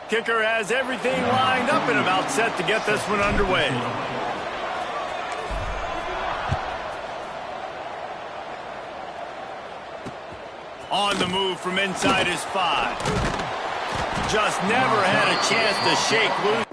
Kicker has everything lined up and about set to get this one underway. On the move from inside his 5. Just never had a chance to shake loose.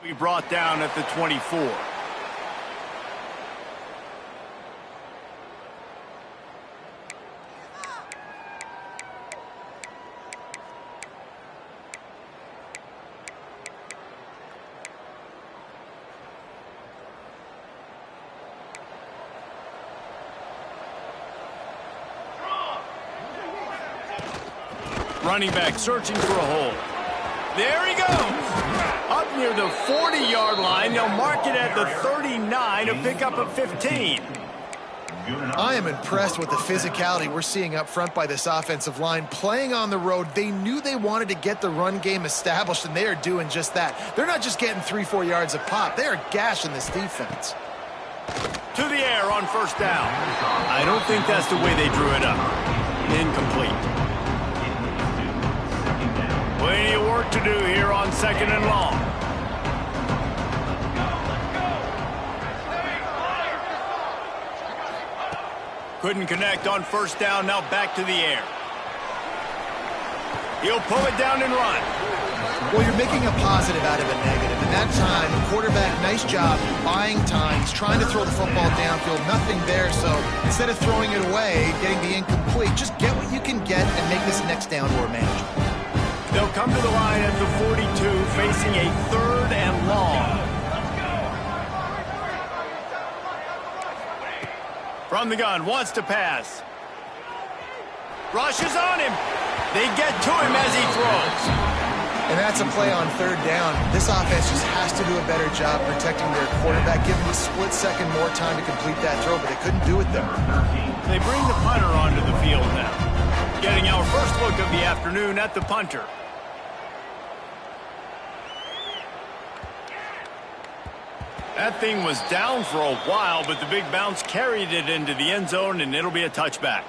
We brought down at the 24. Running back searching for a hole. There he goes. Up near the 40-yard line. They'll mark it at the 39 to pick up a 15. I am impressed with the physicality we're seeing up front by this offensive line. Playing on the road, they knew they wanted to get the run game established, and they are doing just that. They're not just getting 3-4 yards a pop. They are gashing this defense. To the air on first down. I don't think that's the way they drew it up. Incomplete. Plenty of work to do here on second and long. Couldn't connect on first down, now back to the air. He'll pull it down and run. Well, you're making a positive out of a negative. And that time, the quarterback, nice job buying time. He's trying to throw the football downfield, nothing there. So instead of throwing it away, getting the incomplete, just get what you can get and make this next down more manageable. They'll come to the line at the 42, facing a third and long. From the gun, wants to pass. Rushes on him. They get to him as he throws. And that's a play on third down. This offense just has to do a better job protecting their quarterback, give him a split second more time to complete that throw, but they couldn't do it there. They bring the punter onto the field now. Getting our first look of the afternoon at the punter. That thing was down for a while, but the big bounce carried it into the end zone, and it'll be a touchback.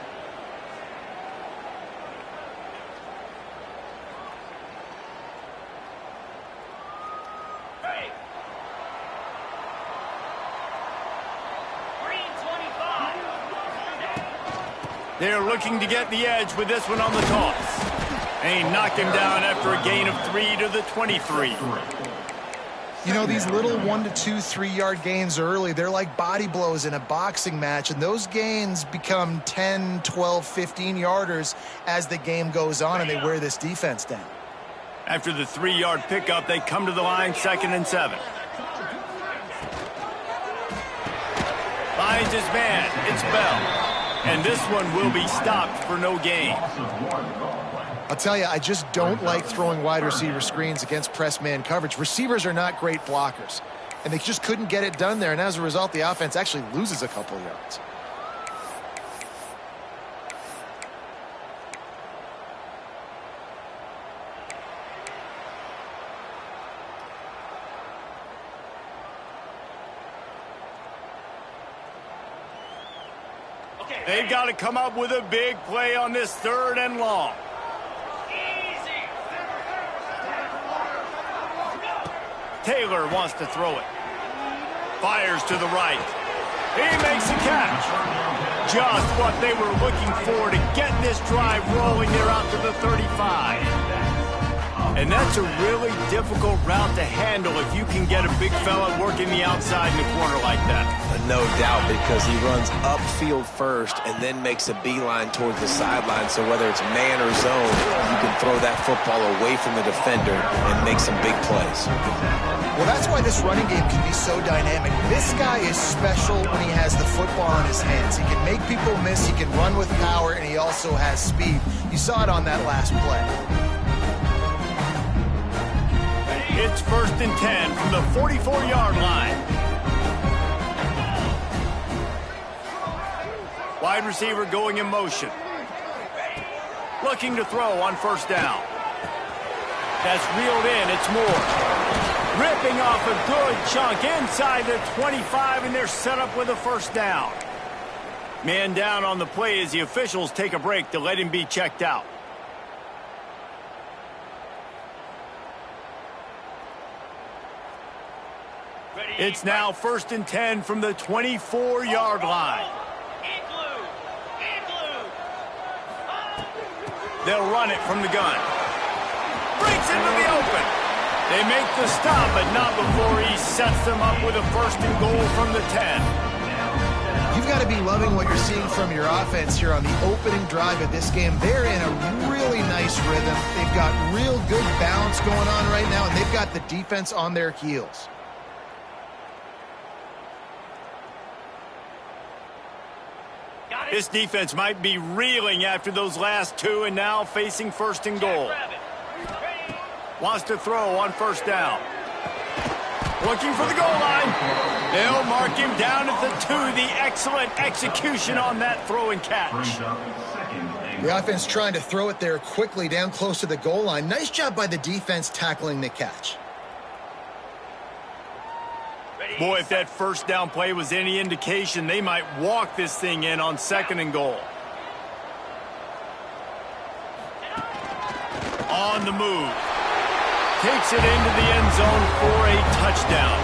They're looking to get the edge with this one on the toss. They knocked him down after a gain of 3 to the 23. You know, these little 1 to 2, 3-yard gains early, they're like body blows in a boxing match, and those gains become 10, 12, 15-yarders as the game goes on, and they wear this defense down. After the 3-yard pickup, they come to the line, 2nd and 7. Finds his man. It's Bell. And this one will be stopped for no gain. I'll tell you, I just don't like throwing wide receiver screens against press man coverage. Receivers are not great blockers, and they just couldn't get it done there, and as a result, the offense actually loses a couple yards. They've got to come up with a big play on this 3rd and long. Taylor wants to throw it. Fires to the right. He makes a catch. Just what they were looking for to get this drive rolling. They're out to the 35. And that's a really difficult route to handle if you can get a big fella working the outside in the corner like that. No doubt, because he runs upfield first and then makes a beeline towards the sideline. So whether it's man or zone, you can throw that football away from the defender and make some big plays. Well, that's why this running game can be so dynamic. This guy is special when he has the football in his hands. He can make people miss, he can run with power, and he also has speed. You saw it on that last play. It's 1st and 10 from the 44-yard line. Wide receiver going in motion. Looking to throw on first down. That's reeled in. It's Moore. Ripping off a good chunk inside the 25, and they're set up with a first down. Man down on the play as the officials take a break to let him be checked out. It's now 1st and 10 from the 24-yard line. They'll run it from the gun. Breaks into the open. They make the stop, but not before he sets them up with a 1st and goal from the 10. You've got to be loving what you're seeing from your offense here on the opening drive of this game. They're in a really nice rhythm. They've got real good balance going on right now, and they've got the defense on their heels. This defense might be reeling after those last 2 and now facing 1st and goal. Wants to throw on 1st down. Looking for the goal line. They'll mark him down at the 2. The excellent execution on that throw and catch. The offense trying to throw it there quickly down close to the goal line. Nice job by the defense tackling the catch. Boy, if that 1st down play was any indication, they might walk this thing in on 2nd and goal. On the move. Takes it into the end zone for a touchdown.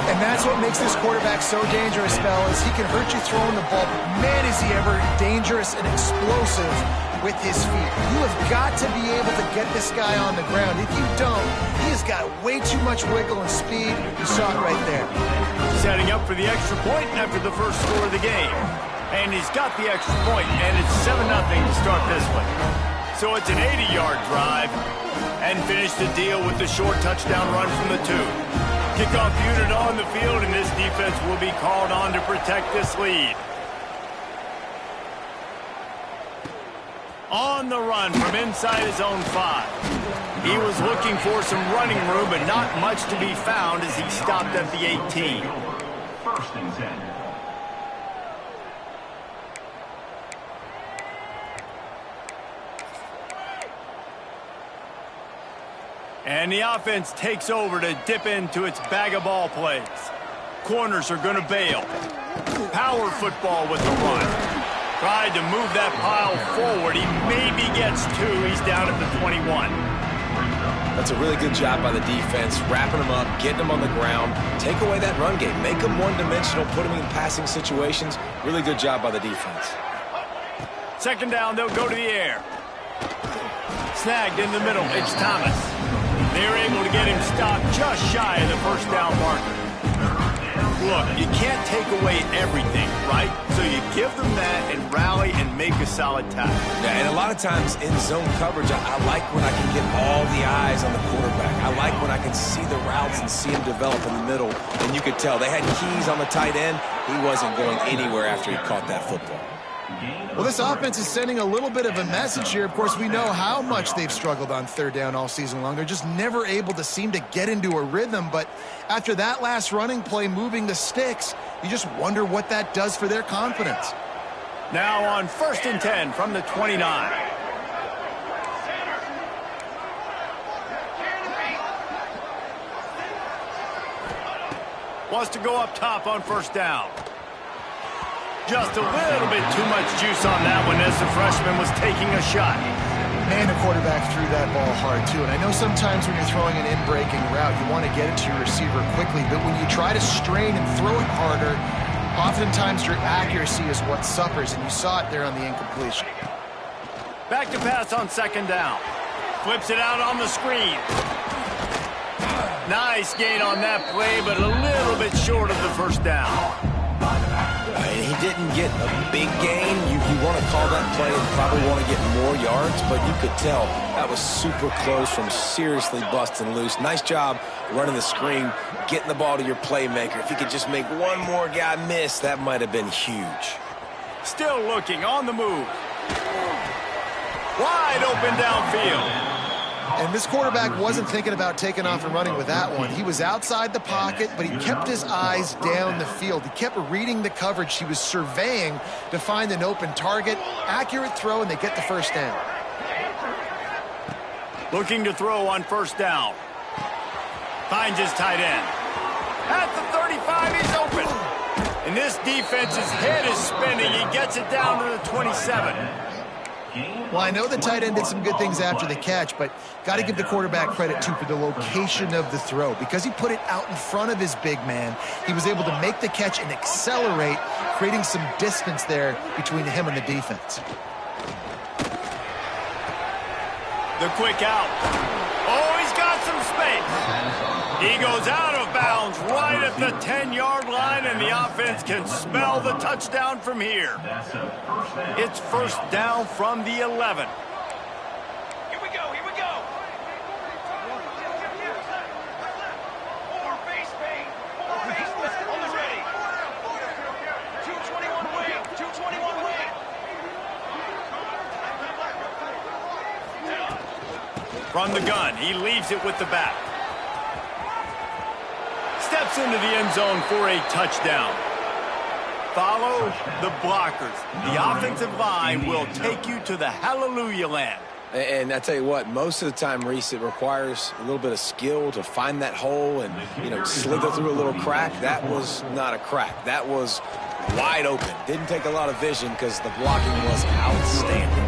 And that's what makes this quarterback so dangerous, fellas. He can hurt you throwing the ball, but man, is he ever dangerous and explosive with his feet. You have got to be able to get this guy on the ground. If you don't, he has got way too much wiggle and speed. You saw it right there. Setting up for the extra point after the first score of the game. And he's got the extra point, and it's 7-0 to start this one. So it's an 80-yard drive, and finish the deal with the short touchdown run from the 2. Kickoff unit on the field, and this defense will be called on to protect this lead. On the run from inside his own 5. He was looking for some running room, but not much to be found as he stopped at the 18. 1st and 10. And the offense takes over to dip into its bag of ball plays. Corners are going to bail. Power football with the run. Tried to move that pile forward. He maybe gets 2. He's down at the 21. That's a really good job by the defense, wrapping them up, getting them on the ground, take away that run game, make them one-dimensional, put them in passing situations. Really good job by the defense. 2nd down, they'll go to the air. Snagged in the middle, it's Thomas. They're able to get him stopped just shy of the 1st down marker. Look, you can't take away everything, right? So you give them that and rally and make a solid tackle. Yeah, and a lot of times in zone coverage, I like when I can get all the eyes on the quarterback. I like when I can see the routes and see him develop in the middle. And you could tell they had keys on the tight end. He wasn't going anywhere after he caught that football. Well, this offense is sending a little bit of a message here. Of course, we know how much they've struggled on 3rd down all season long. They're just never able to seem to get into a rhythm. But after that last running play, moving the sticks, you just wonder what that does for their confidence. Now on 1st and 10 from the 29. Wants to go up top on 1st down. Just a little bit too much juice on that one as the freshman was taking a shot. Man, the quarterback threw that ball hard, too. And I know sometimes when you're throwing an in-breaking route, you want to get it to your receiver quickly. But when you try to strain and throw it harder, oftentimes your accuracy is what suffers. And you saw it there on the incompletion. Back to pass on 2nd down. Flips it out on the screen. Nice gain on that play, but a little bit short of the 1st down. He didn't get a big gain. You want to call that play and probably want to get more yards, but you could tell that was super close from seriously busting loose. Nice job running the screen, getting the ball to your playmaker. If he could just make one more guy miss, that might have been huge. Still looking on the move. Wide open downfield. And this quarterback wasn't thinking about taking off and running with that one. He was outside the pocket, but he kept his eyes down the field. He kept reading the coverage. He was surveying to find an open target. Accurate throw, and they get the 1st down. Looking to throw on 1st down. Finds his tight end. At the 35, he's open. And this defense's head is spinning. He gets it down to the 27. Well, I know the tight end did some good things after the catch, but got to give the quarterback credit, too, for the location of the throw. Because he put it out in front of his big man, he was able to make the catch and accelerate, creating some distance there between him and the defense. The quick out. Oh, he's got some space. He goes out of bounds right at the 10-yard line, and the offense can smell the touchdown from here. It's first down from the 11. Here we go, here we go. More base paint, almost ready. 221 wing, 221 wing. From the gun, he leaves it with the back. Steps into the end zone for a touchdown. Follow the blockers. The offensive line will take you to the hallelujah land. And I tell you what, most of the time, Reese, it requires a little bit of skill to find that hole and, slither through a little crack. That was not a crack. That was wide open. Didn't take a lot of vision because the blocking was outstanding.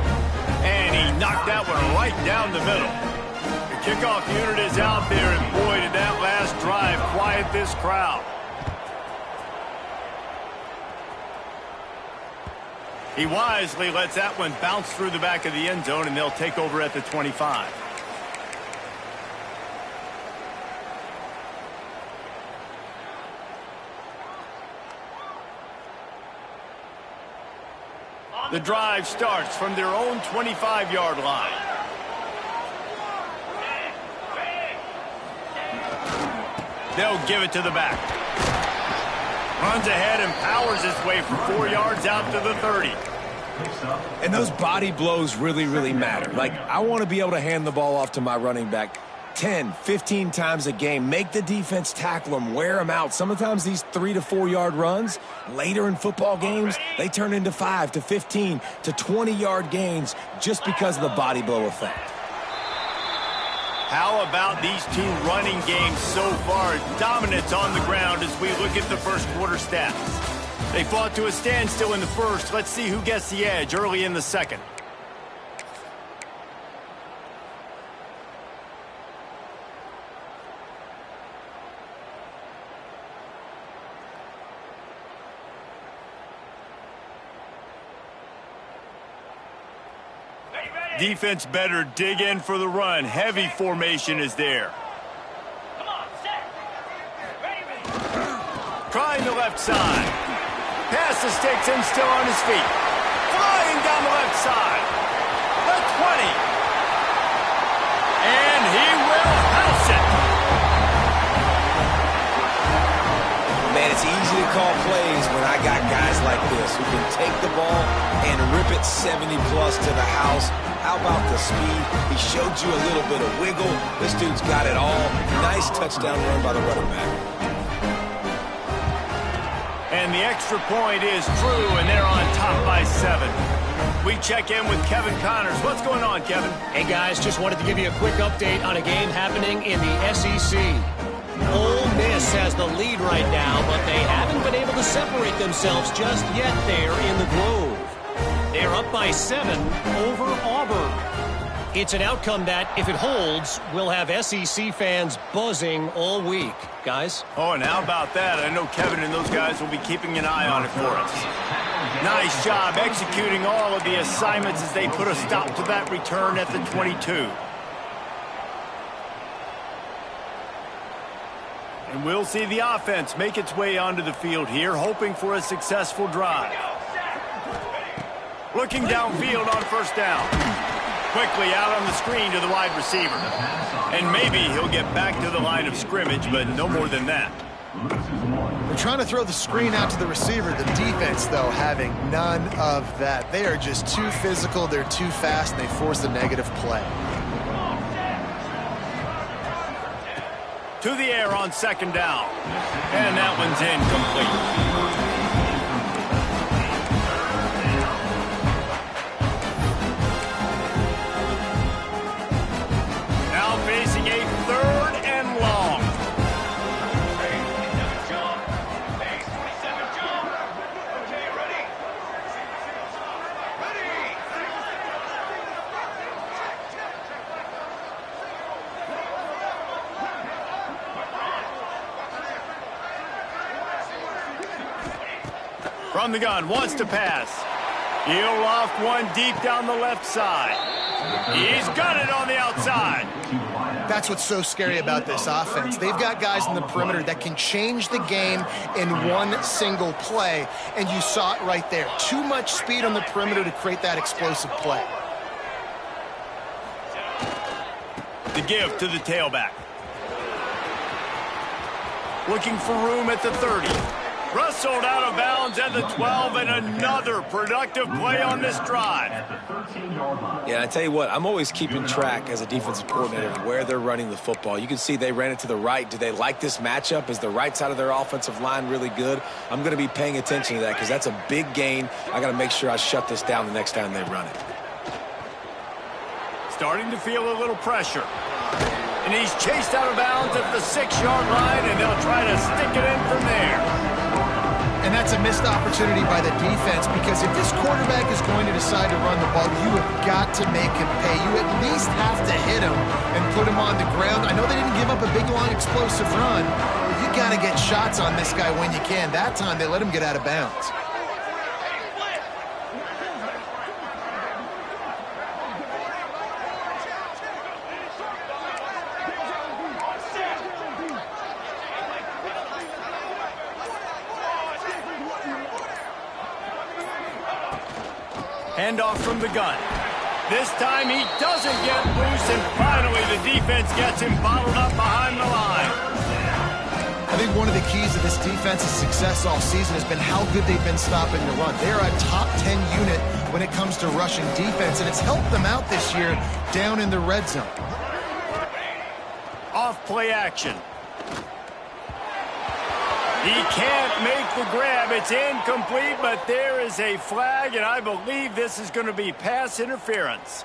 And he knocked that one right down the middle. The kickoff unit is out there, and boy, did that last drive quiet this crowd. He wisely lets that one bounce through the back of the end zone, and they'll take over at the 25. The drive starts from their own 25-yard line. They'll give it to the back. Runs ahead and powers his way for 4 yards out to the 30. And those body blows really, really matter. Like, I want to be able to hand the ball off to my running back 10, 15 times a game. Make the defense tackle them, wear them out. Sometimes these 3 to 4 yard runs, later in football games, they turn into 5 to 15 to 20-yard gains just because of the body blow effect. How about these two running games so far? Dominance on the ground as we look at the first quarter stats. They fought to a standstill in the first. Let's see who gets the edge early in the second. Defense better dig in for the run. Heavy formation is there. Come on, set. Trying the left side. Passes takes him still on his feet. Flying down the left side. The 20. And he will house it. Man, it's easy to call plays when I got guys like this who can take the ball and rip it 70-plus to the house. How about the speed? He showed you a little bit of wiggle. This dude's got it all. Nice touchdown run by the running back. And the extra point is true, and they're on top by 7. We check in with Kevin Connors. What's going on, Kevin? Hey, guys, just wanted to give you a quick update on a game happening in the SEC. Ole Miss has the lead right now, but they haven't been able to separate themselves just yet there in the Grove. They're up by 7 over Auburn. It's an outcome that, if it holds, will have SEC fans buzzing all week. Guys? Oh, and how about that? I know Kevin and those guys will be keeping an eye on it for us. Nice job executing all of the assignments as they put a stop to that return at the 22. And we'll see the offense make its way onto the field here, hoping for a successful drive. Looking downfield on first down. Quickly out on the screen to the wide receiver. And maybe he'll get back to the line of scrimmage, but no more than that. They're trying to throw the screen out to the receiver. The defense, though, having none of that. They are just too physical, they're too fast, and they force a negative play. To the air on second down. And that one's incomplete. Facing a 3rd and long. Jump. Base 27, jump. Okay, ready? Ready. From the gun, wants to pass. He'll loft one deep down the left side. He's got it on the outside. That's what's so scary about this offense. They've got guys in the perimeter that can change the game in one single play, and you saw it right there. Too much speed on the perimeter to create that explosive play. The give to the tailback. Looking for room at the 30. Wrestled out of bounds at the 12, and another productive play on this drive. Yeah, I tell you what, I'm always keeping track as a defensive coordinator of where they're running the football. You can see they ran it to the right. Do they like this matchup? Is the right side of their offensive line really good? I'm going to be paying attention to that because that's a big gain. I got to make sure I shut this down the next time they run it. Starting to feel a little pressure. And he's chased out of bounds at the 6-yard line, and they'll try to stick it in from there. And that's a missed opportunity by the defense, because if this quarterback is going to decide to run the ball, you have got to make him pay. You at least have to hit him and put him on the ground. I know they didn't give up a big, long, explosive run. You got to get shots on this guy when you can. That time, they let him get out of bounds. Handoff from the gun. This time he doesn't get loose, and finally the defense gets him bottled up behind the line. I think one of the keys to this defense's success all season has been how good they've been stopping the run. They're a top 10 unit when it comes to rushing defense, and it's helped them out this year down in the red zone. Off play action. He can't make the grab. It's incomplete, but there is a flag, and I believe this is going to be pass interference.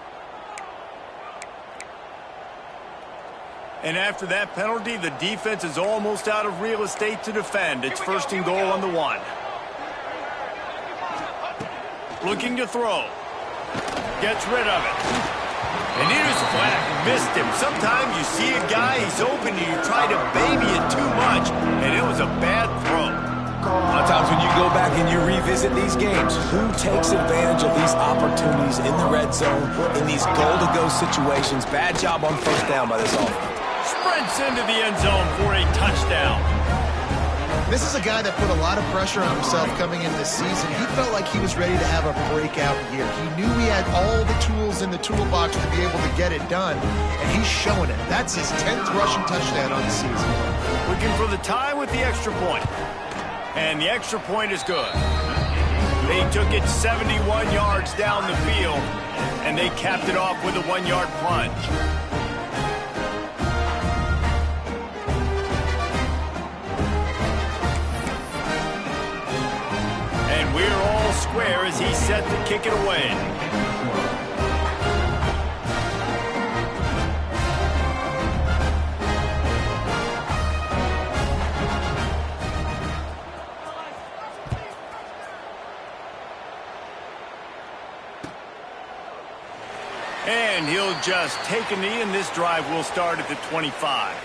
And after that penalty, the defense is almost out of real estate to defend. It's 1st and goal on the 1. Looking to throw. Gets rid of it. And here's a flag. Missed him. Sometimes you see a guy, he's open, and you try to baby it too much, and it was a bad throw. A lot of times when you go back and you revisit these games, who takes advantage of these opportunities in the red zone, in these goal-to-go situations? Bad job on 1st down by this offense. Sprints into the end zone for a touchdown. This is a guy that put a lot of pressure on himself coming into this season. He felt like he was ready to have a breakout year. He knew he had all the tools in the toolbox to be able to get it done, and he's showing it. That's his 10th rushing touchdown on the season. Looking for the tie with the extra point. And the extra point is good. They took it 71 yards down the field, and they capped it off with a 1-yard plunge. And we're all square as he's set to kick it away. And he'll just take a knee, and this drive will start at the 25.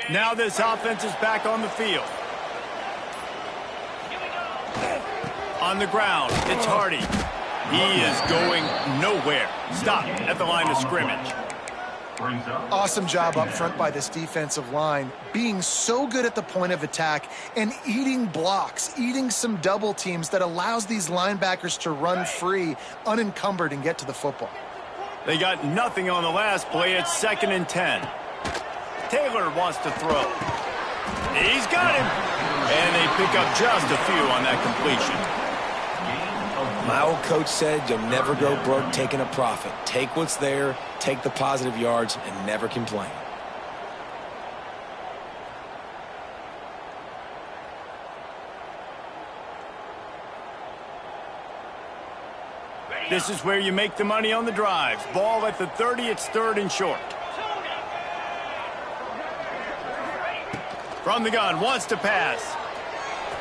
Now this offense is back on the field. On the ground, it's Hardy. He is going nowhere. Stop at the line of scrimmage. Awesome job up front by this defensive line, being so good at the point of attack and eating blocks, eating some double teams that allows these linebackers to run free, unencumbered, and get to the football. They got nothing on the last play. It's 2nd and 10. Taylor wants to throw. He's got him. And they pick up just a few on that completion. My old coach said you'll never go broke taking a profit. Take what's there, take the positive yards, and never complain. This is where you make the money on the drives. Ball at the 30, it's 3rd and short. From the gun, wants to pass.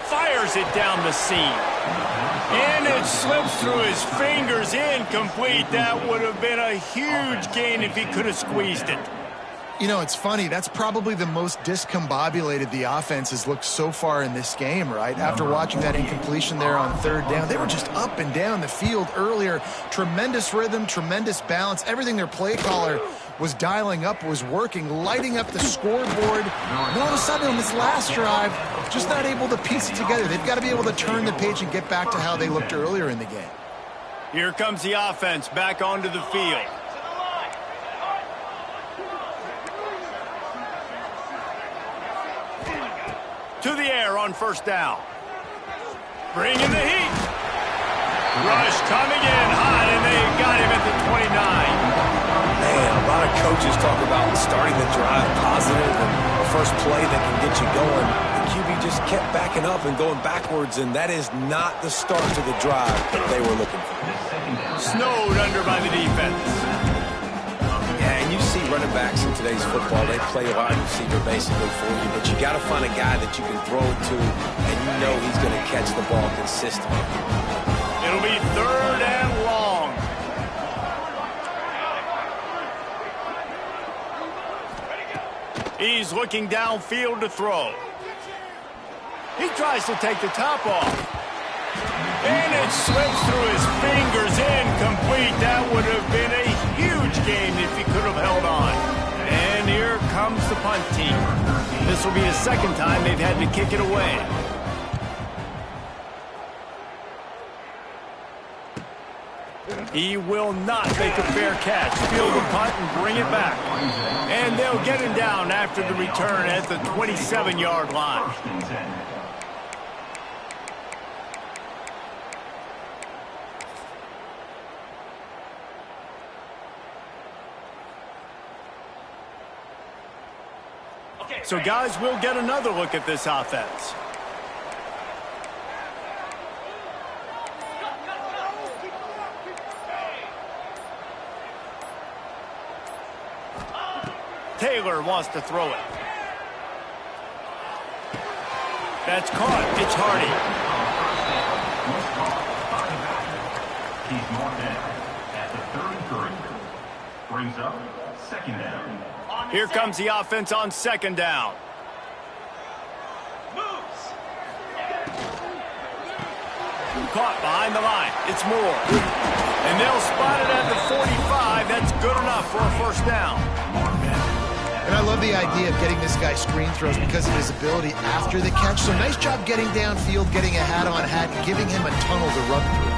Fires it down the seam. And it slips through his fingers, incomplete. That would have been a huge gain if he could have squeezed it. You know, it's funny. That's probably the most discombobulated the offense has looked so far in this game, right? After watching that incompletion there on 3rd down, they were just up and down the field earlier. Tremendous rhythm, tremendous balance. Everything their play caller was dialing up was working, lighting up the scoreboard. And all of a sudden on this last drive, just not able to piece it together. They've got to be able to turn the page and get back to how they looked earlier in the game. Here comes the offense back onto the field. To the air on 1st down. Bringing the heat. Rush coming in hot, and they got him at the 29. Man, a lot of coaches talk about starting the drive positive and the first play that can get you going. The QB just kept backing up and going backwards, and that is not the start to the drive that they were looking for. Snowed under by the defense. Yeah, and you see running backs in today's football, they play a wide receiver basically for you, but you got to find a guy that you can throw it to, and you know he's going to catch the ball consistently. It'll be 3rd and long. He's looking downfield to throw. He tries to take the top off. And it slips through his fingers, incomplete. That would have been a huge gain if he could have held on. And here comes the punt team. This will be the 2nd time they've had to kick it away. He will not make a fair catch. Field the punt and bring it back. And they'll get him down after the return at the 27-yard line. So, guys, we'll get another look at this offense. Taylor wants to throw it. That's caught. It's Hardy. He's marked at the 33. Brings up 2nd down. Here comes the offense on 2nd down. Caught behind the line. It's Moore. And they'll spot it at the 45. That's good enough for a 1st down. And I love the idea of getting this guy screen throws because of his ability after the catch. So nice job getting downfield, getting a hat-on-hat, and giving him a tunnel to run through.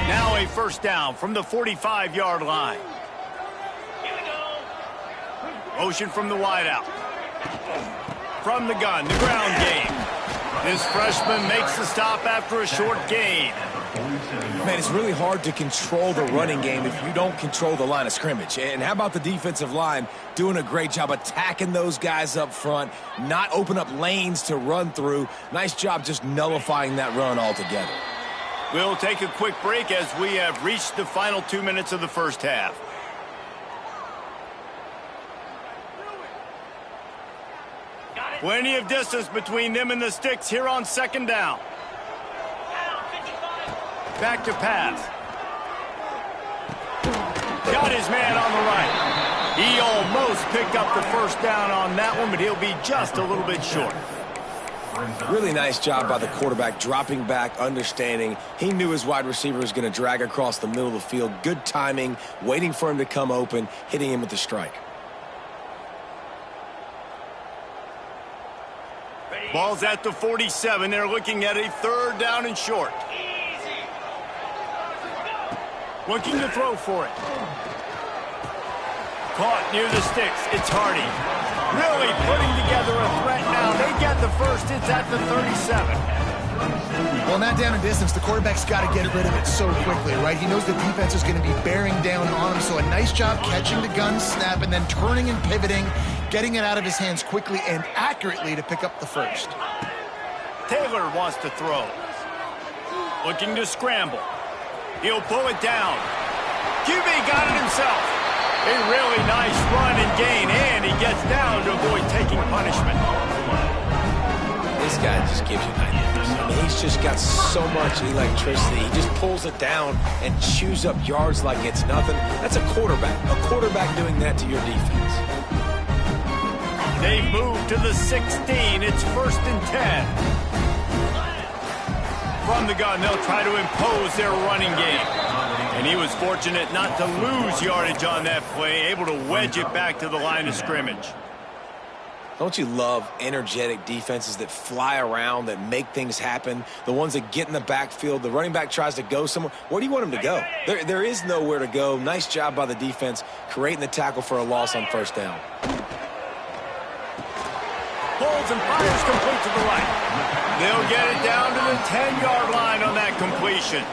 Now a 1st down from the 45-yard line. Motion from the wideout. From the gun, the ground game. This freshman makes the stop after a short gain. Man, it's really hard to control the running game if you don't control the line of scrimmage. And how about the defensive line doing a great job attacking those guys up front, not open up lanes to run through. Nice job just nullifying that run altogether. We'll take a quick break as we have reached the final 2 minutes of the 1st half. Plenty of distance between them and the sticks here on 2nd down. Back to pass. Got his man on the right. He almost picked up the 1st down on that one, but he'll be just a little bit short. Really nice job by the quarterback, dropping back, understanding. He knew his wide receiver was going to drag across the middle of the field. Good timing, waiting for him to come open, hitting him with the strike. Ball's at the 47. They're looking at a 3rd down and short. Looking to throw for it. Caught near the sticks. It's Hardy. Really putting together a threat now. They get the 1st. It's at the 37. Well, not down in distance. The quarterback's got to get rid of it so quickly, right? He knows the defense is going to be bearing down on him, so a nice job catching the gun snap and then turning and pivoting, getting it out of his hands quickly and accurately to pick up the 1st. Taylor wants to throw. Looking to scramble. He'll pull it down. QB got it himself. A really nice run and gain, and he gets down to avoid taking punishment. This guy just gives you nightmares. I mean, he's just got so much electricity. He just pulls it down and chews up yards like it's nothing. That's a quarterback. A quarterback doing that to your defense. They move to the 16. It's 1st and 10. From the gun, they'll try to impose their running game. And he was fortunate not to lose yardage on that play, able to wedge it back to the line of scrimmage. Don't you love energetic defenses that fly around, that make things happen? The ones that get in the backfield, the running back tries to go somewhere. Where do you want him to go? There is nowhere to go. Nice job by the defense, creating the tackle for a loss on 1st down. Pulls and fires complete to the right. They'll get it down to the 10-yard line on that completion.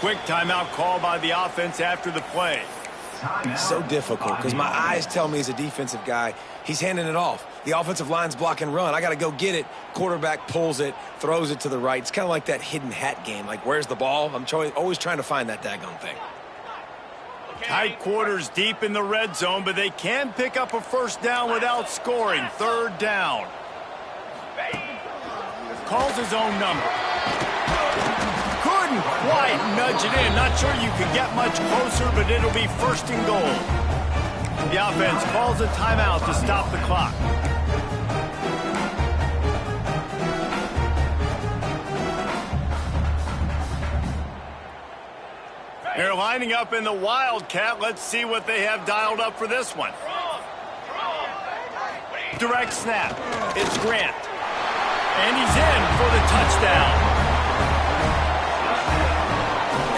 Quick timeout call by the offense after the play. So difficult because my eyes tell me as a defensive guy, he's handing it off. The offensive line's block and run. I got to go get it. Quarterback pulls it, throws it to the right. It's kind of like that hidden hat game. Like, where's the ball? I'm always trying to find that daggone thing. Tight quarters deep in the red zone, but they can pick up a 1st down without scoring. 3rd down. Calls his own number. Couldn't quite nudge it in. Not sure you could get much closer, but it'll be 1st and goal. The offense calls a timeout to stop the clock. They're lining up in the Wildcat. Let's see what they have dialed up for this one. Direct snap. It's Grant. And he's in for the touchdown.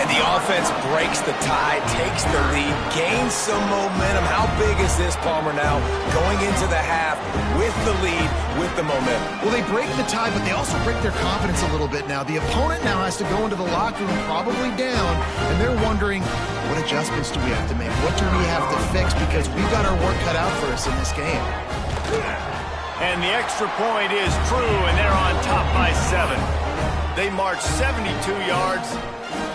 And the offense breaks the tie, takes the lead, gains some momentum. How big is this, Palmer, now? Going into the half with the lead, with the momentum. Well, they break the tie, but they also break their confidence a little bit now. The opponent now has to go into the locker room probably down, and they're wondering, what adjustments do we have to make? What do we have to fix? Because we've got our work cut out for us in this game. And the extra point is true, and they're on top by 7. They march 72 yards.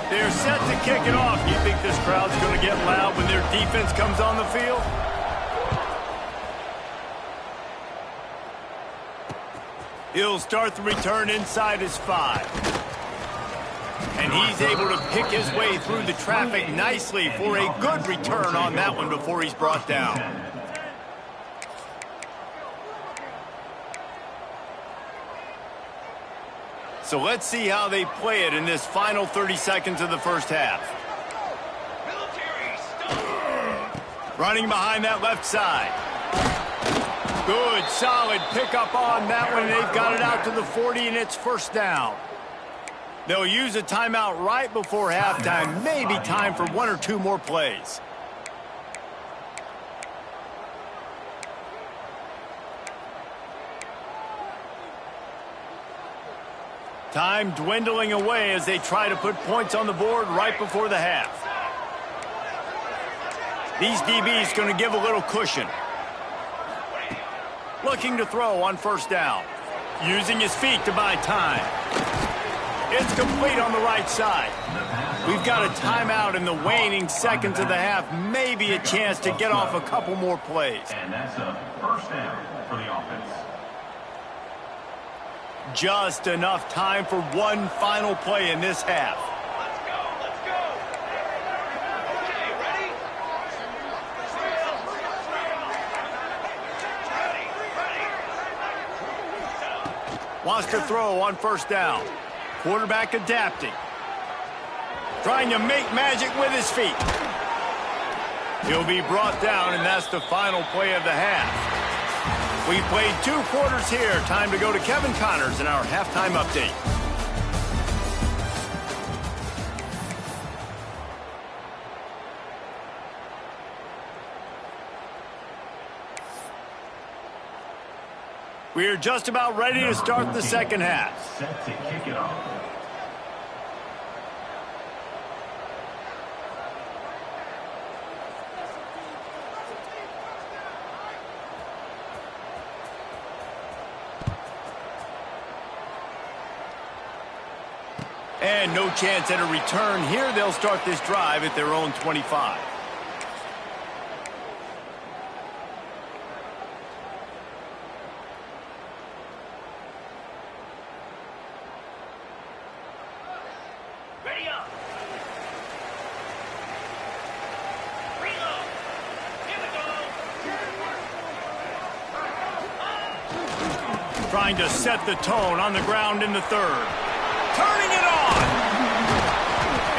They're set to kick it off. You think this crowd's going to get loud when their defense comes on the field? He'll start the return inside his 5. And he's able to pick his way through the traffic nicely for a good return on that one before he's brought down. So let's see how they play it in this final 30 seconds of the 1st half. Running behind that left side. Good, solid pickup on that one. They've got it out to the 40, and it's 1st down. They'll use a timeout right before halftime. Maybe time for 1 or 2 more plays. Time dwindling away as they try to put points on the board right before the half. These DBs going to give a little cushion. Looking to throw on 1st down. Using his feet to buy time. It's complete on the right side. We've got a timeout in the waning seconds of the half. Maybe a chance to get off a couple more plays. And that's a 1st down for the offense. Just enough time for one final play in this half. Let's go, let's go. Okay, ready? Ready. Wants to throw on 1st down. Quarterback adapting. Trying to make magic with his feet. He'll be brought down, and that's the final play of the half. We played 2 quarters here. Time to go to Kevin Connors in our halftime update. We are just about ready to start the 2nd half. Set to kick it off. And no chance at a return here. They'll start this drive at their own 25. Ready up. Reload. Here we go. Trying to set the tone on the ground in the third. Turning it on.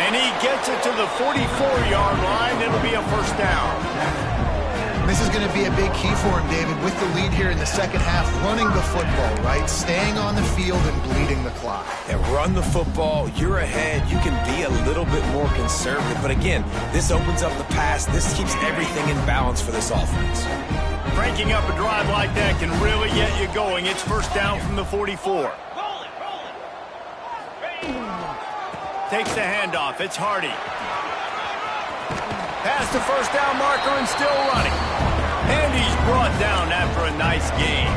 And he gets it to the 44-yard line. It'll be a first down. This is going to be a big key for him, David, with the lead here in the second half, running the football, right? Staying on the field and bleeding the clock. Yeah, run the football. You're ahead. You can be a little bit more conservative. But again, this opens up the pass. This keeps everything in balance for this offense. Cranking up a drive like that can really get you going. It's first down from the 44. Takes the handoff. It's Hardy. Past the first down marker and still running. And he's brought down after a nice game.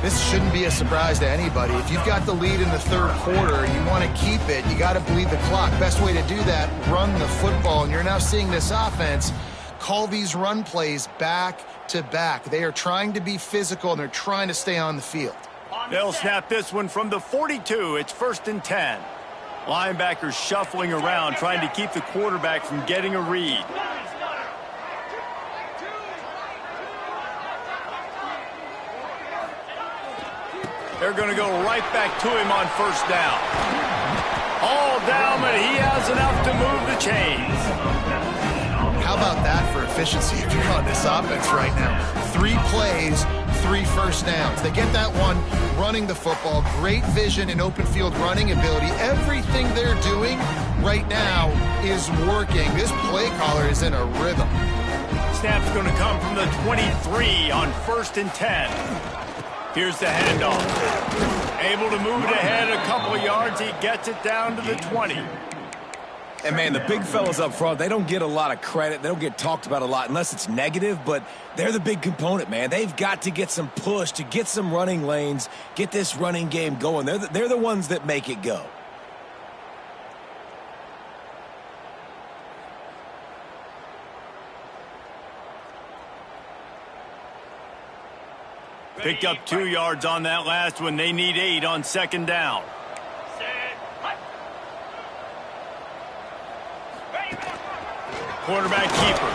This shouldn't be a surprise to anybody. If you've got the lead in the third quarter and you want to keep it, you got to bleed the clock. Best way to do that, run the football. And you're now seeing this offense call these run plays back to back. They are trying to be physical and they're trying to stay on the field. They'll snap this one from the 42. It's first and 10. Linebackers shuffling around, trying to keep the quarterback from getting a read. They're going to go right back to him on first down. All down, but he has enough to move the chains. How about that for efficiency if you're on this offense right now? 3 plays, 3 first downs. They get that one running the football. Great vision and open field running ability. Everything they're doing right now is working. This play caller is in a rhythm. Snap's going to come from the 23 on first and 10. Here's the handoff. Able to move it ahead a couple of yards. He gets it down to the 20. And, man, the big fellas up front, they don't get a lot of credit. They don't get talked about a lot unless it's negative, but they're the big component, man. They've got to get some push, to get some running lanes, get this running game going. They're the ones that make it go. Picked up 2 yards on that last one. They need 8 on second down. Quarterback keeper.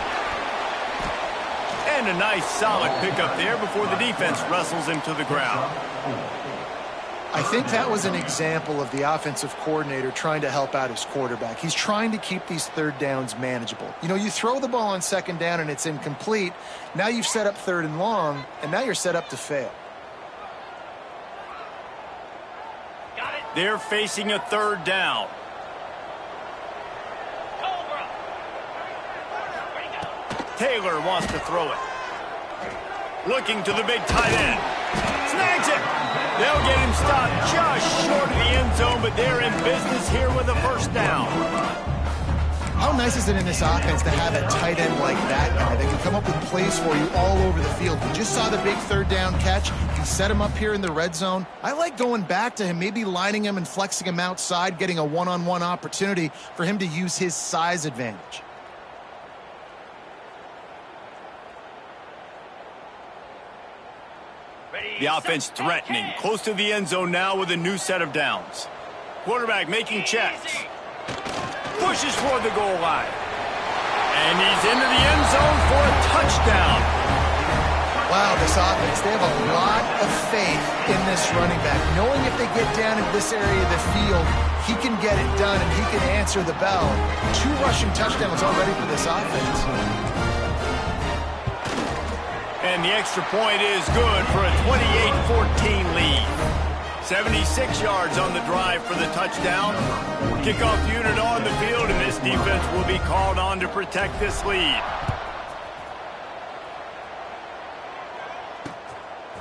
And a nice solid pickup there before the defense wrestles him to the ground. I think that was an example of the offensive coordinator trying to help out his quarterback. He's trying to keep these third downs manageable. You know, you throw the ball on second down and it's incomplete. Now you've set up third and long, and now you're set up to fail. They're facing a third down. Taylor wants to throw it. Looking to the big tight end. Snags it. They'll get him stopped just short of the end zone, but they're in business here with a first down. How nice is it in this offense to have a tight end like that guy that can come up with plays for you all over the field? We just saw the big third down catch. You set him up here in the red zone. I like going back to him, maybe lining him and flexing him outside, getting a one-on-one opportunity for him to use his size advantage. The offense threatening, close to the end zone now with a new set of downs. Quarterback making checks. Pushes for the goal line. And he's into the end zone for a touchdown. Wow, this offense, they have a lot of faith in this running back. Knowing if they get down in this area of the field, he can get it done and he can answer the bell. 2 rushing touchdowns already for this offense. And the extra point is good for a 28-14 lead. 76 yards on the drive for the touchdown. Kickoff unit on the field, and this defense will be called on to protect this lead.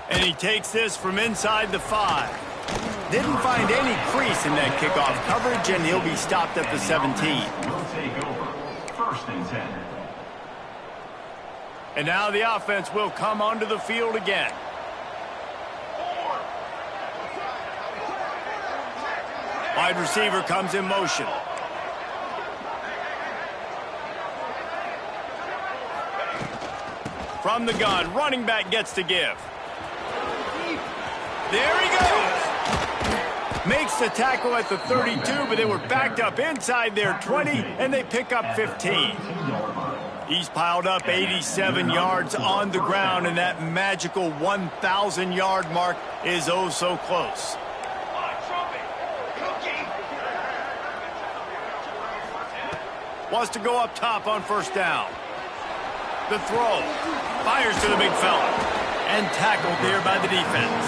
And he takes this from inside the 5. Didn't find any crease in that kickoff coverage, and he'll be stopped at the 17. Will take over. First and 10. And now the offense will come onto the field again. Wide receiver comes in motion. From the gun, running back gets to give. There he goes. Makes the tackle at the 32, but they were backed up inside their 20, and they pick up 15. He's piled up 87 yards on the ground, and that magical 1,000-yard mark is oh so close. Wants to go up top on first down. The throw. Fires to the big fella. And tackled there by the defense.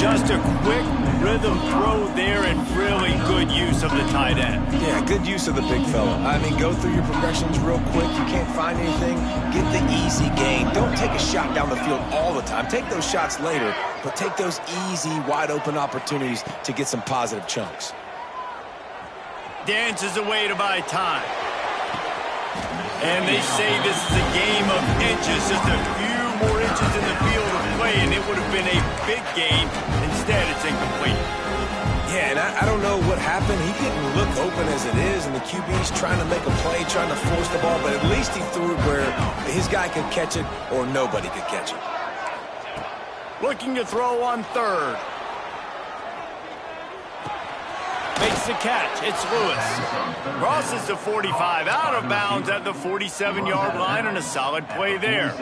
Just a quick rhythm throw there and really good use of the tight end. Yeah, good use of the big fella. I mean, go through your progressions real quick. You can't find anything. Get the easy gain. Don't take a shot down the field all the time. Take those shots later, but take those easy, wide-open opportunities to get some positive chunks. Dances away to buy time. And they say this is a game of inches, just a few more inches in the field of play, and it would have been a big gain. Instead, it's incomplete. Yeah, and I don't know what happened. He didn't look open as it is, and the QB's trying to make a play, trying to force the ball, but at least he threw it where his guy could catch it or nobody could catch it. Looking to throw on third. Makes the catch. It's Lewis. Crosses the 45, out of bounds at the 47-yard line, and a solid play there.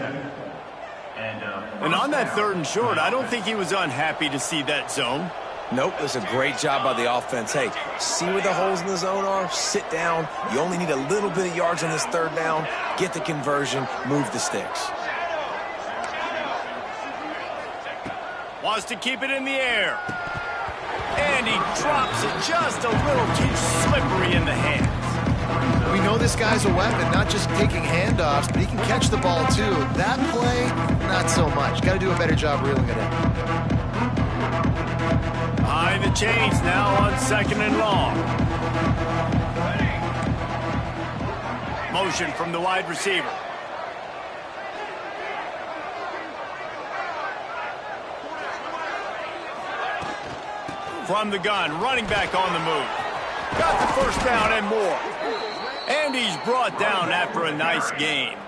And on that third and short, I don't think he was unhappy to see that zone. Nope, it was a great job by the offense. Hey, see where the holes in the zone are? Sit down. You only need a little bit of yards on this third down. Get the conversion. Move the sticks. Wants to keep it in the air. And he drops it just a little too slippery in the hands. We know this guy's a weapon, not just taking handoffs, but he can catch the ball too. That play, not so much. Got to do a better job reeling it in. Behind the chains now on second and long. Motion from the wide receiver. From the gun, running back on the move. Got the first down and more. And he's brought down after a nice gain.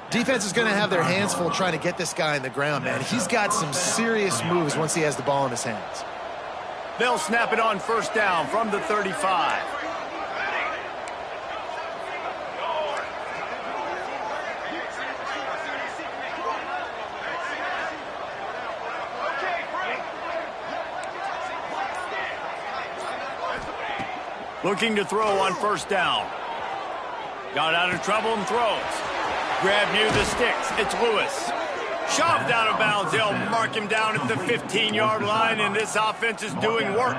Defense is going to have their hands full trying to get this guy in the ground, man. He's got some serious moves once he has the ball in his hands. They'll snap it on first down from the 35. Looking to throw on first down. Got out of trouble and throws. Grab near the sticks. It's Lewis. Shoved out of bounds. They'll mark him down at the 15-yard line, and this offense is doing work.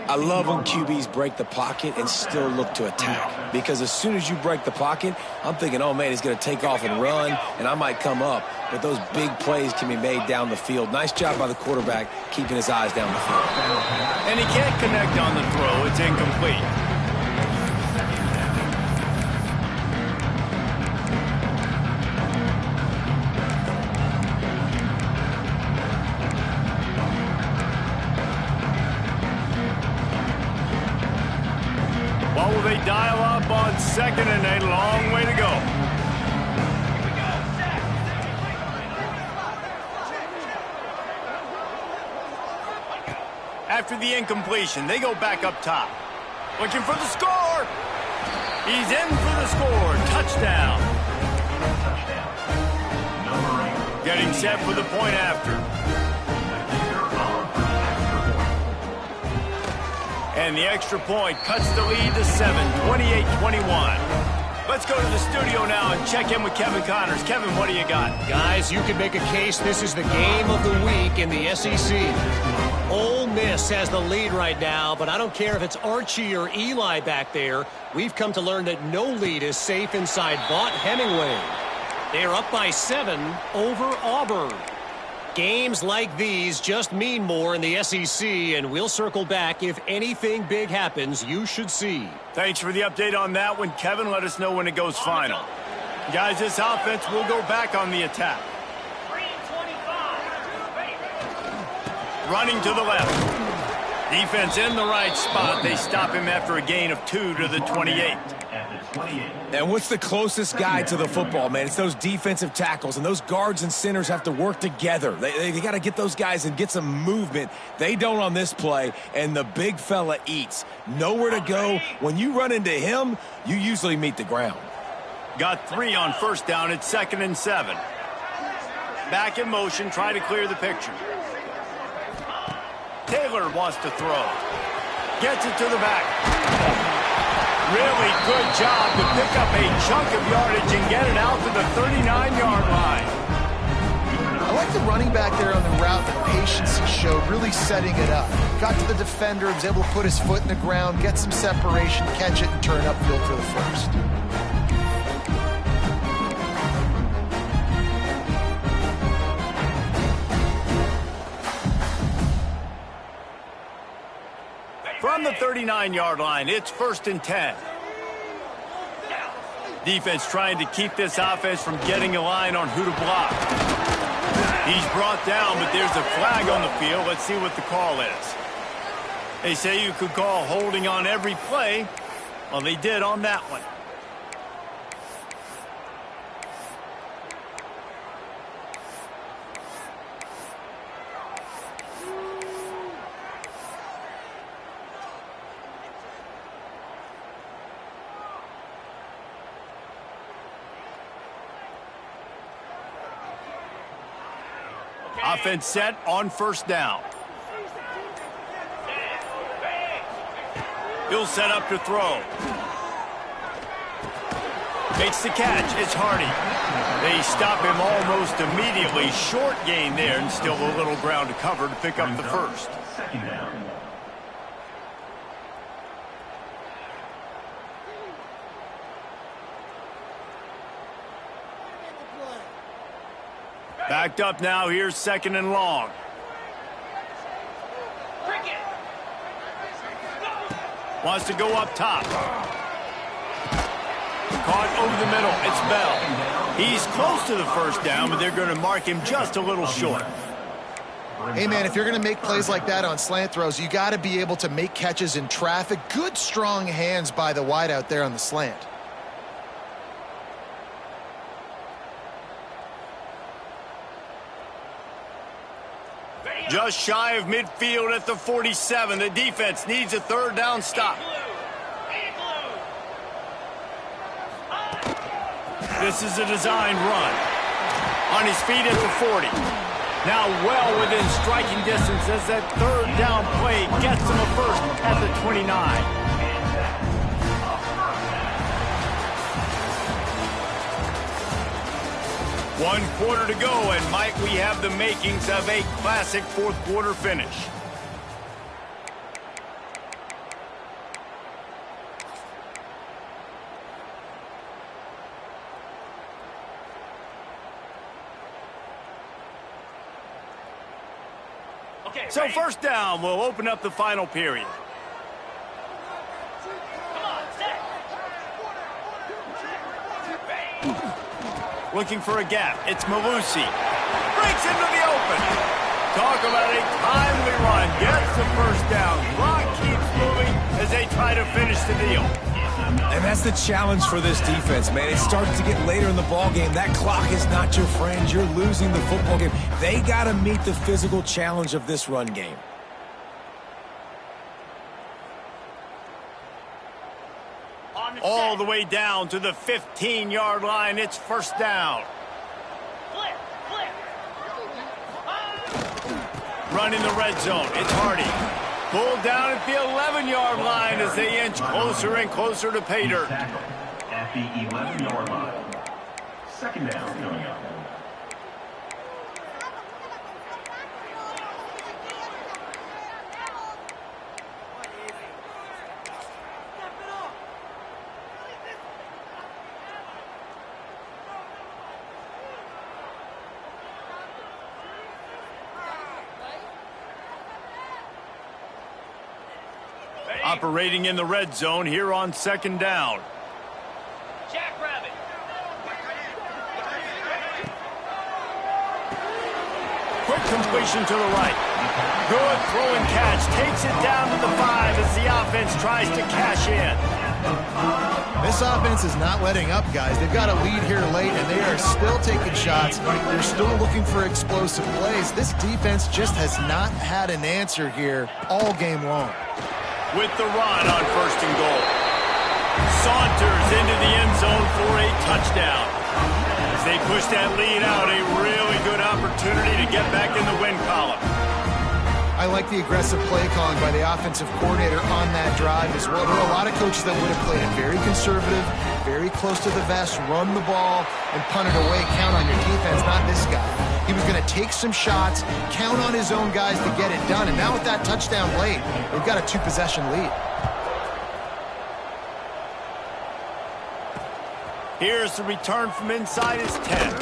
I love when QBs break the pocket and still look to attack. Because as soon as you break the pocket, I'm thinking, oh, man, he's going to take off and run, and I might come up. But those big plays can be made down the field. Nice job by the quarterback keeping his eyes down the field. And he can't connect on the throw. It's incomplete. What will they dial up on second and a long way to go? After the incompletion, they go back up top. Looking for the score. He's in for the score. Touchdown. Getting set for the point after. And the extra point cuts the lead to 7, 28-21. Let's go to the studio now and check in with Kevin Connors. Kevin, what do you got? Guys, you can make a case this is the game of the week in the SEC. Ole Miss has the lead right now, but I don't care if it's Archie or Eli back there. We've come to learn that no lead is safe inside Vaught Hemingway. They're up by 7 over Auburn. Games like these just mean more in the SEC, and we'll circle back if anything big happens you should see. Thanks for the update on that one, Kevin. Let us know when it goes final. Guys, this offense will go back on the attack. Running to the left. Defense in the right spot. They stop him after a gain of 2 to the 28. And what's the closest guy to the football, man? It's those defensive tackles, and those guards and centers have to work together. They got to get those guys and get some movement. They don't on this play, and the big fella eats. Nowhere to go. When you run into him, you usually meet the ground. Got 3 on first down. It's 2nd and 7. Back in motion, try to clear the picture. Taylor wants to throw. Gets it to the back. Really good job to pick up a chunk of yardage and get it out to the 39-yard line. I like the running back there on the route, the patience he showed, really setting it up. Got to the defender, was able to put his foot in the ground, get some separation, catch it, and turn upfield for the first. From the 39-yard line, it's 1st and 10. Defense trying to keep this offense from getting a line on who to block. He's brought down, but there's a flag on the field. Let's see what the call is. They say you could call holding on every play. Well, they did on that one. Offense set on 1st down. He'll set up to throw. Makes the catch. It's Hardy. They stop him almost immediately. Short gain there and still a little ground to cover to pick up the first. 2nd down. Backed up now. Here's 2nd and long. Wants to go up top. Caught over the middle. It's Bell. He's close to the first down, but they're going to mark him just a little short. Hey, man, if you're going to make plays like that on slant throws, you got to be able to make catches in traffic. Good, strong hands by the wide out there on the slant. Just shy of midfield at the 47. The defense needs a 3rd down stop. This is a designed run. On his feet at the 40. Now well within striking distance as that 3rd down play gets him a first at the 29. 1 quarter to go, and Mike, we have the makings of a classic 4th quarter finish. Okay, So ready? 1st down will open up the final period. Come on, set. Looking for a gap. It's Malusi. Breaks into the open. Talk about a timely run. Gets the 1st down. Clock keeps moving as they try to finish the deal. And that's the challenge for this defense, man. It starts to get later in the ball game. That clock is not your friend. You're losing the football game. They got to meet the physical challenge of this run game. All the way down to the 15-yard line. It's 1st down. Running the red zone. It's Hardy. Pulled down at the 11-yard line as they inch closer and closer to pay dirt. At the 11-yard line. 2nd down coming up. Operating in the red zone here on 2nd down. Jackrabbit. Quick completion to the right. Good throwing catch. Takes it down to the 5 as the offense tries to cash in. This offense is not letting up, guys. They've got a lead here late, and they are still taking shots. They're still looking for explosive plays. This defense just has not had an answer here all game long. With the run on 1st and goal. Saunters into the end zone for a touchdown. As they push that lead out, a really good opportunity to get back in the win column. I like the aggressive play calling by the offensive coordinator on that drive as well. There are a lot of coaches that would have played it very conservative, very close to the vest, run the ball, and punt it away. Count on your defense, not this guy. He was going to take some shots, count on his own guys to get it done. And now with that touchdown late, they've got a 2-possession lead. Here's the return from inside his 10.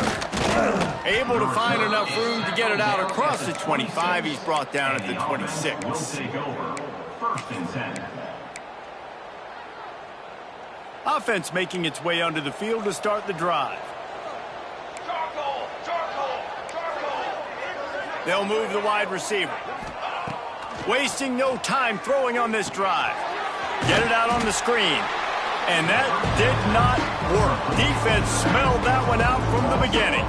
Able to find enough room to get it out across the 25. He's brought down at the 26. Will take over. 1st and 10. Offense making its way onto the field to start the drive. Charcoal! Charcoal! Charcoal! They'll move the wide receiver. Wasting no time throwing on this drive. Get it out on the screen. And that did not work. Defense smelled that one out from the beginning.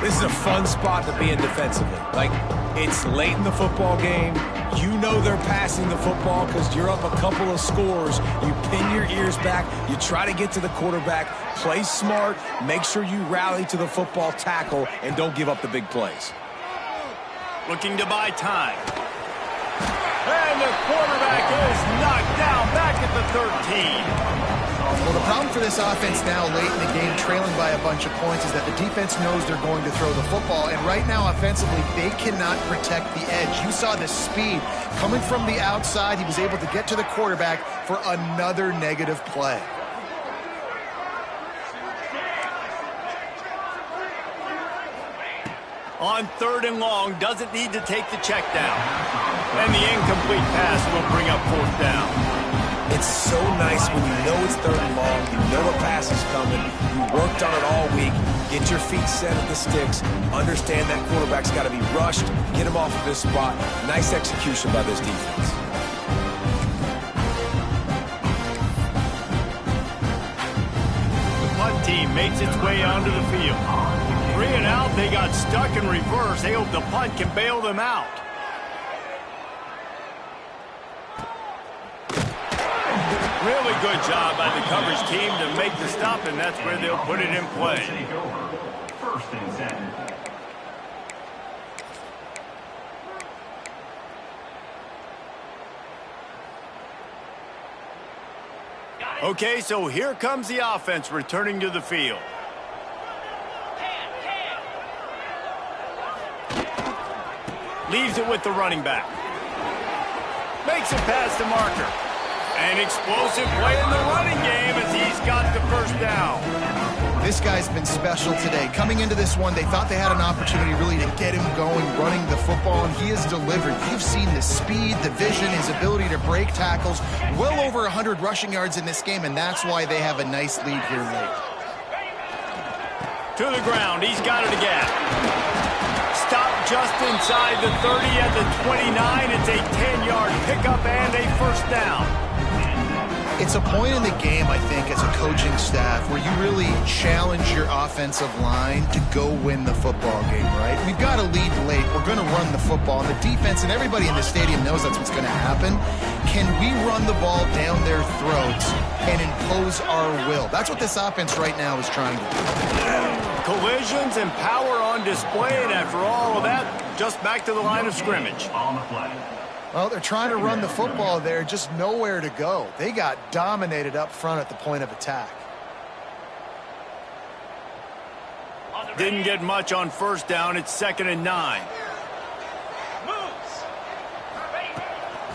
This is a fun spot to be in defensively. Like, it's late in the football game. You know they're passing the football because you're up a couple of scores. You pin your ears back. You try to get to the quarterback. Play smart. Make sure you rally to the football tackle and don't give up the big plays. Looking to buy time. And the quarterback is knocked down back at the 13. Well, the problem for this offense now late in the game, trailing by a bunch of points, is that the defense knows they're going to throw the football. And right now, offensively, they cannot protect the edge. You saw the speed coming from the outside. He was able to get to the quarterback for another negative play. On 3rd and long, doesn't need to take the check down. And the incomplete pass will bring up 4th down. It's so nice when you know it's 3rd and long, you know the pass is coming, you worked on it all week, get your feet set at the sticks, understand that quarterback's got to be rushed, get him off of this spot. Nice execution by this defense. The punt team makes its way onto the field. 3 and out, they got stuck in reverse. They hope the punt can bail them out. Really good job by the coverage team to make the stop, and that's where they'll put it in play. Take over. 1st and 10. Okay, so here comes the offense returning to the field. Leaves it with the running back. Makes it past the marker. An explosive play in the running game as he's got the 1st down. This guy's been special today. Coming into this one, they thought they had an opportunity really to get him going, running the football, and he has delivered. You've seen the speed, the vision, his ability to break tackles. Well over 100 rushing yards in this game, and that's why they have a nice lead here late. To the ground. He's got it again. Stopped just inside the 30 at the 29. It's a 10-yard pickup and a 1st down. It's a point in the game, I think, as a coaching staff where you really challenge your offensive line to go win the football game, right? We've got a lead late. We're going to run the football. And the defense and everybody in the stadium knows that's what's going to happen. Can we run the ball down their throats and impose our will? That's what this offense right now is trying to do. Collisions and power on display, and after all of that, just back to the line of scrimmage. On the play. Well, they're trying to run the football there, just nowhere to go. They got dominated up front at the point of attack. Didn't get much on 1st down. It's 2nd and 9.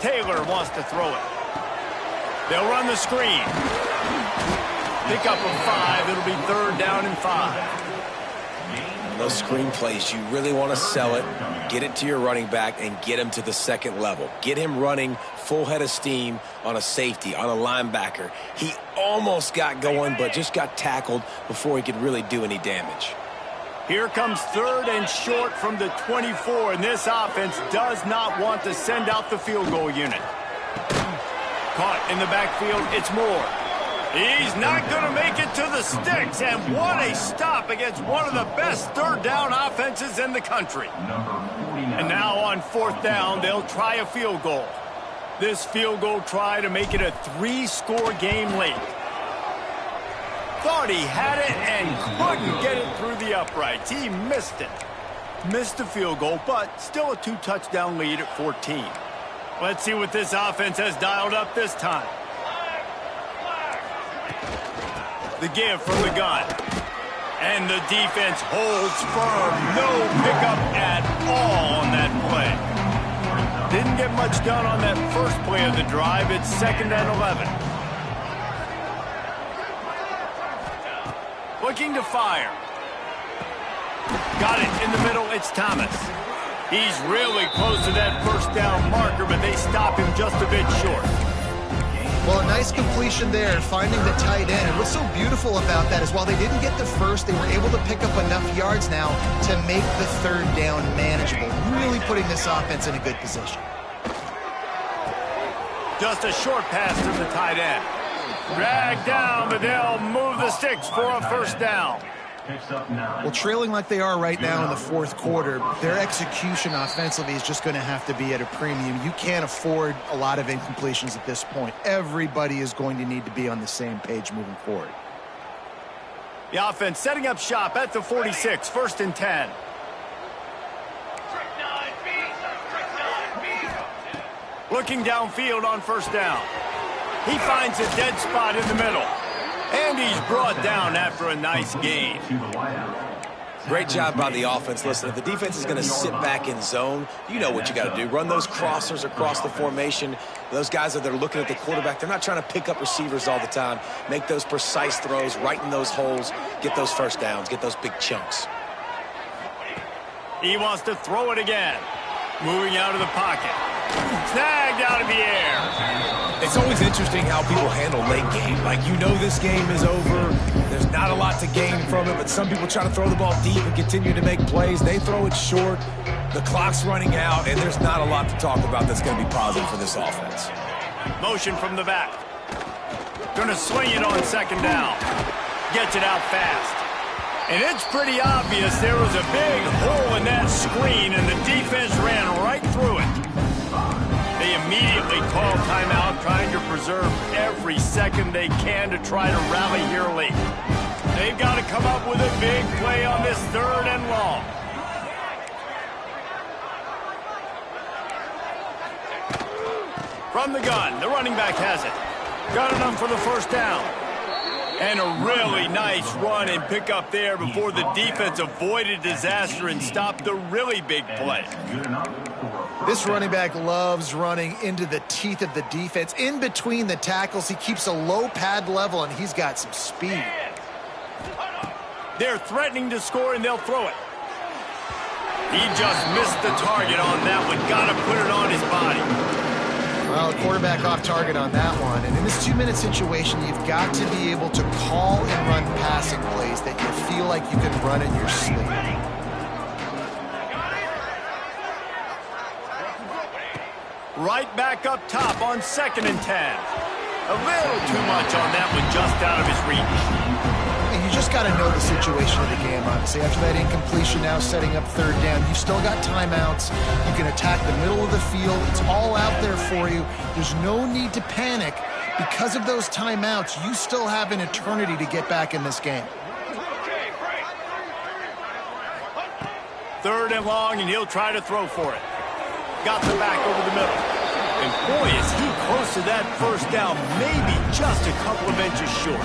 Taylor wants to throw it. They'll run the screen. Pick up of 5. It'll be 3rd down and 5. Those screen plays, you really want to sell it, get it to your running back, and get him to the 2nd level. Get him running full head of steam on a safety, on a linebacker. He almost got going, but just got tackled before he could really do any damage. Here comes 3rd and short from the 24, and this offense does not want to send out the field goal unit. Caught in the backfield, it's Moore. He's not going to make it to the sticks, and what a stop against one of the best 3rd down offenses in the country. And now on 4th down, they'll try a field goal. This field goal try to make it a 3-score game late. Thought he had it and couldn't get it through the uprights. He missed it. Missed the field goal, but still a 2-touchdown lead at 14. Let's see what this offense has dialed up this time. The give from the gun. And the defense holds firm. No pickup at all on that play. Didn't get much done on that first play of the drive. It's 2nd and 11. Looking to fire. Got it in the middle. It's Thomas. He's really close to that 1st down marker, but they stop him just a bit short. Well, a nice completion there, finding the tight end. And what's so beautiful about that is while they didn't get the first, they were able to pick up enough yards now to make the 3rd down manageable, really putting this offense in a good position. Just a short pass to the tight end. Dragged down, but they'll move the sticks for a 1st down. Well, trailing like they are right now in the 4th quarter, their execution offensively is just going to have to be at a premium. You can't afford a lot of incompletions at this point. Everybody is going to need to be on the same page moving forward. The offense setting up shop at the 46, 1st and 10. Looking downfield on 1st down. He finds a dead spot in the middle. And he's brought down after a nice gain. Great job by the offense. Listen, if the defense is going to sit back in zone, you know what you got to do. Run those crossers across the formation. Those guys that are looking at the quarterback, they're not trying to pick up receivers all the time. Make those precise throws, right in those holes, get those 1st downs, get those big chunks. He wants to throw it again. Moving out of the pocket. Snagged out of the air. It's always interesting how people handle late game. Like, you know this game is over. There's not a lot to gain from it, but some people try to throw the ball deep and continue to make plays. They throw it short. The clock's running out, and there's not a lot to talk about that's going to be positive for this offense. Motion from the back. Gonna swing it on 2nd down. Gets it out fast. And it's pretty obvious there was a big hole in that screen, and the defense ran right through it. They immediately call timeout, trying to preserve every second they can to try to rally here late. They've got to come up with a big play on this 3rd and long. From the gun, the running back has it. Got enough for the 1st down. And a really nice run and pick up there before the defense avoided disaster and stopped the really big play. This running back loves running into the teeth of the defense. In between the tackles, he keeps a low pad level, and he's got some speed. They're threatening to score, and they'll throw it. He just missed the target on that one. Got to put it on his body. Well, the quarterback off target on that one. And in this 2-minute situation, you've got to be able to call and run passing plays that you feel like you can run in your sleep. Right back up top on 2nd and 10. A little too much on that one, just out of his reach. And you just got to know the situation of the game, honestly. After that incompletion, now setting up 3rd down, you've still got timeouts. You can attack the middle of the field. It's all out there for you. There's no need to panic. Because of those timeouts, you still have an eternity to get back in this game. 3rd and long, and he'll try to throw for it. Got the back over the middle. And boy, is he close to that 1st down, maybe just a couple of inches short.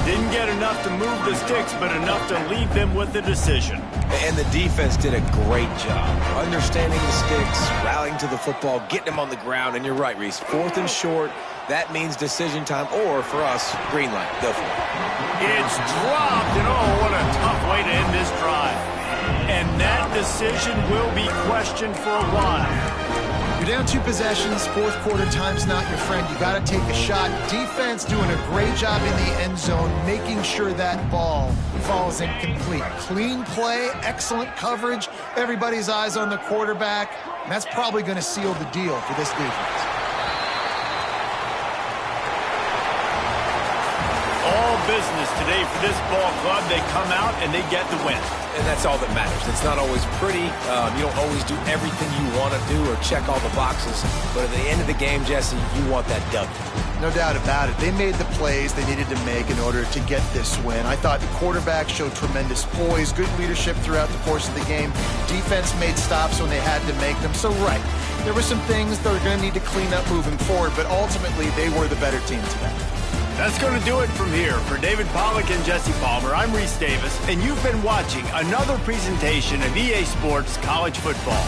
Didn't get enough to move the sticks, but enough to leave them with the decision. And the defense did a great job understanding the sticks, rallying to the football, getting them on the ground. And you're right, Reese, 4th and short, that means decision time, or for us, green light. Go for it. It's dropped, and oh, what a tough way to end this drive. And that decision will be questioned for a while. You're down 2 possessions, fourth quarter, time's not your friend. You got to take a shot. Defense doing a great job in the end zone, making sure that ball falls incomplete. Clean play, excellent coverage, everybody's eyes on the quarterback. And that's probably going to seal the deal for this defense. All business today for this ball club. They come out and they get the win. And that's all that matters. It's not always pretty. You don't always do everything you want to do or check all the boxes. But at the end of the game, Jesse, you want that W. No doubt about it. They made the plays they needed to make in order to get this win. I thought the quarterback showed tremendous poise, good leadership throughout the course of the game. Defense made stops when they had to make them. So, right, there were some things that are going to need to clean up moving forward, but ultimately they were the better team today. That's going to do it from here. For David Pollack and Jesse Palmer, I'm Reese Davis, and you've been watching another presentation of EA Sports College Football.